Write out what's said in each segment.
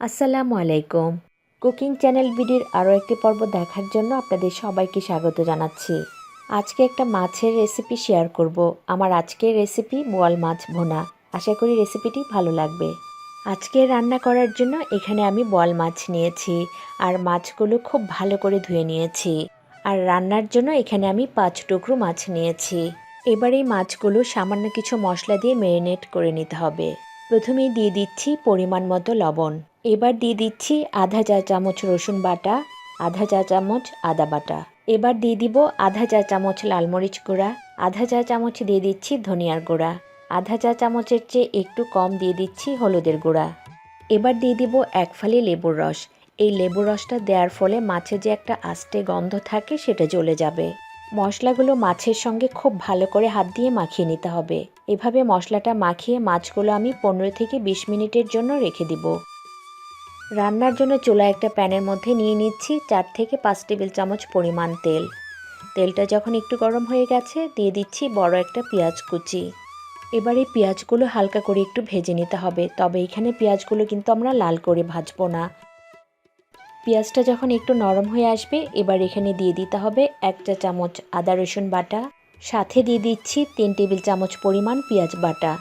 আসসালামু আলাইকুম। Cooking channel বিডির আরও একটি পর্ব দেখার জন্য আপনাদের সবাইকে স্বাগত জানাচ্ছি। আজকে একটা মাছের রেসিপি শেয়ার করব। আমার আজকের রেসিপি বোয়াল মাছ ভুনা। আশা করি রেসিপিটি ভালো লাগবে। আজকে রান্না করার জন্য এখানে আমি বোয়াল মাছ নিয়েছি আর মাছগুলো খুব ভালো করে ধুয়ে নিয়েছি। আর রান্নার জন্য এখানে আমি 5 টুকরো মাছ নিয়েছি। এবার এই মাছগুলো সামান্য কিছু মশলা দিয়ে ম্যারিনেট করে নিতে হবে। প্রথমেই দিয়ে দিচ্ছি পরিমাণ মতো লবণ। এবার দিয়ে দিচ্ছি আধা চা চামচ রসুন বাটা, আধা চা চামচ আদা বাটা। এবার দিয়ে দিব আধা চা চামচ লাল মরিচ গুঁড়া, আধা চা চামচ দিয়ে দিচ্ছি ধনিয়ার গুঁড়া, আধা চা চামচের চেয়ে একটু কম দিয়ে দিচ্ছি হলুদের গুঁড়া। এবার দিয়ে দিব 1 ফালি লেবুর রস। এই লেবুর রসটা দেওয়ার ফলে মাছে যে একটা আস্তে গন্ধ থাকে সেটা চলে যাবে। মশলাগুলো মাছের সঙ্গে খুব ভালো করে হাত দিয়ে মাখিয়ে নিতে হবে। এভাবে মশলাটা মাখিয়ে মাছগুলো আমি 15 থেকে 20 মিনিটের জন্য রেখে দিব। রান্নার জন্য চুলায় একটা প্যানের মধ্যে নিয়ে নিচ্ছি 4 থেকে 5 টেবিল চামচ পরিমাণ তেল। তেলটা যখন একটু গরম হয়ে গেছে দিয়ে দিচ্ছি বড় একটা পেঁয়াজ কুচি। এবার এই পেঁয়াজগুলো হালকা করে একটু ভেজে নিতে হবে, তবে এখানে পেঁয়াজগুলো কিন্তু আমরা লাল করে ভাজবো না। পেঁয়াজটা যখন একটু নরম হয়ে আসবে এবার এখানে দিয়ে দিতে হবে 1 চা চামচ আদা রসুন বাটা, সাথে দিয়ে দিচ্ছি 3 টেবিল চামচ পরিমাণ পেঁয়াজ বাটা।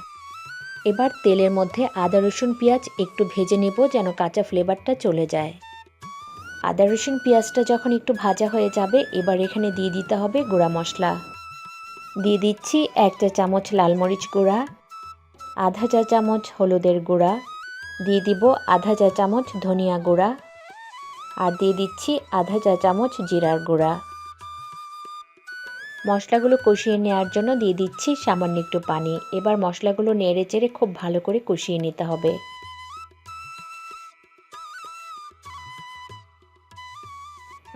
এবার তেলের মধ্যে আদা রসুন পেঁয়াজ একটু ভেজে নেব যেন কাঁচা ফ্লেভারটা চলে যায়। আদা রসুন পেঁয়াজটা যখন একটু ভাজা হয়ে যাবে এবার এখানে দিয়ে দিতে হবে গুঁড়া মশলা। দিয়ে দিচ্ছি 1 চা চামচ লাল মরিচ গুঁড়া, আধা চা চামচ হলুদের গুঁড়া, দিয়ে দিব আধা চা চামচ ধনিয়া গুঁড়া, আর দিয়ে দিচ্ছি আধা চা চামচ জিরার গুঁড়া। মশলাগুলো কষিয়ে নেওয়ার জন্য দিয়ে দিচ্ছি সামান্য একটু পানি। এবার মশলাগুলো নেড়ে চেড়ে খুব ভালো করে কষিয়ে নিতে হবে।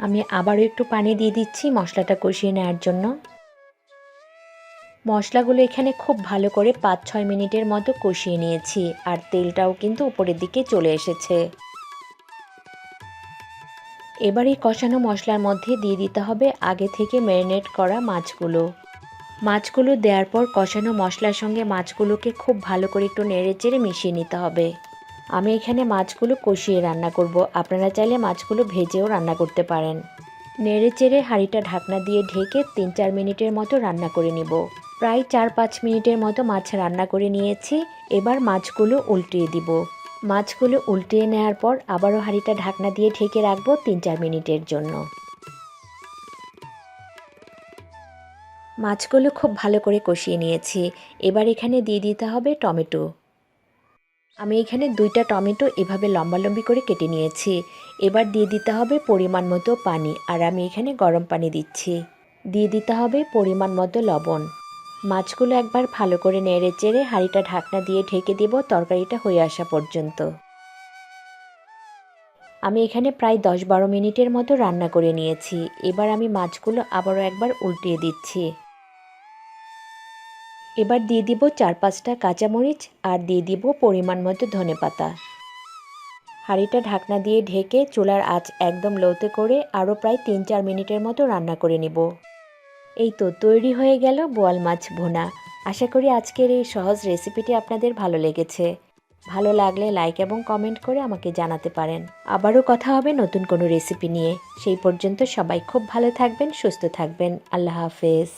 আমি আবারও একটু পানি দিয়ে দিচ্ছি মশলাটা কষিয়ে নেওয়ার জন্য। মশলাগুলো এখানে খুব ভালো করে 5-6 মিনিটের মতো কষিয়ে নিয়েছি আর তেলটাও কিন্তু উপরের দিকে চলে এসেছে। এবার এই কষানো মশলার মধ্যে দিয়ে দিতে হবে আগে থেকে ম্যারিনেট করা মাছগুলো দেওয়ার পর কষানো মশলার সঙ্গে মাছগুলোকে খুব ভালো করে একটু নেড়েচেড়ে মিশিয়ে নিতে হবে। আমি এখানে মাছগুলো কষিয়ে রান্না করব, আপনারা চাইলে মাছগুলো ভেজেও রান্না করতে পারেন। নেড়েচেড়ে হাঁড়িটা ঢাকনা দিয়ে ঢেকে 3-4 মিনিটের মতো রান্না করে নিব। প্রায় 4-5 মিনিটের মতো মাছ রান্না করে নিয়েছি। এবার মাছগুলো উল্টিয়ে দিব। মাছগুলো উল্টিয়ে নেওয়ার পর আবারও হাঁড়িটা ঢাকনা দিয়ে ঢেকে রাখবো 3-4 মিনিটের জন্য। মাছগুলো খুব ভালো করে কষিয়ে নিয়েছি। এবার এখানে দিয়ে দিতে হবে টমেটো। আমি এখানে 2টা টমেটো এভাবে লম্বালম্বি করে কেটে নিয়েছি। এবার দিয়ে দিতে হবে পরিমাণ মতো পানি, আর আমি এখানে গরম পানি দিচ্ছি। দিয়ে দিতে হবে পরিমাণ মতো লবণ। মাছগুলো একবার ভালো করে নেড়ে চেড়ে হাঁড়িটা ঢাকনা দিয়ে ঢেকে দেব তরকারিটা হয়ে আসা পর্যন্ত। আমি এখানে প্রায় 10-12 মিনিটের মতো রান্না করে নিয়েছি। এবার আমি মাছগুলো আবারও একবার উল্টিয়ে দিচ্ছি। এবার দিয়ে দিব 4-5টা কাঁচামরিচ আর দিয়ে দিব পরিমাণ মতো ধনেপাতা। হাঁড়িটা ঢাকনা দিয়ে ঢেকে চুলার আঁচ একদম লোতে করে আরও প্রায় 3-4 মিনিটের মতো রান্না করে নেব। এই তো তৈরি হয়ে গেল বোয়াল মাছ ভুনা। আশা করি আজকের এই সহজ রেসিপিটি আপনাদের ভালো লেগেছে। ভালো লাগলে লাইক এবং কমেন্ট করে আমাকে জানাতে পারেন। আবারও কথা হবে নতুন কোনো রেসিপি নিয়ে। সেই পর্যন্ত সবাই খুব ভালো থাকবেন, সুস্থ থাকবেন। আল্লাহ হাফেজ।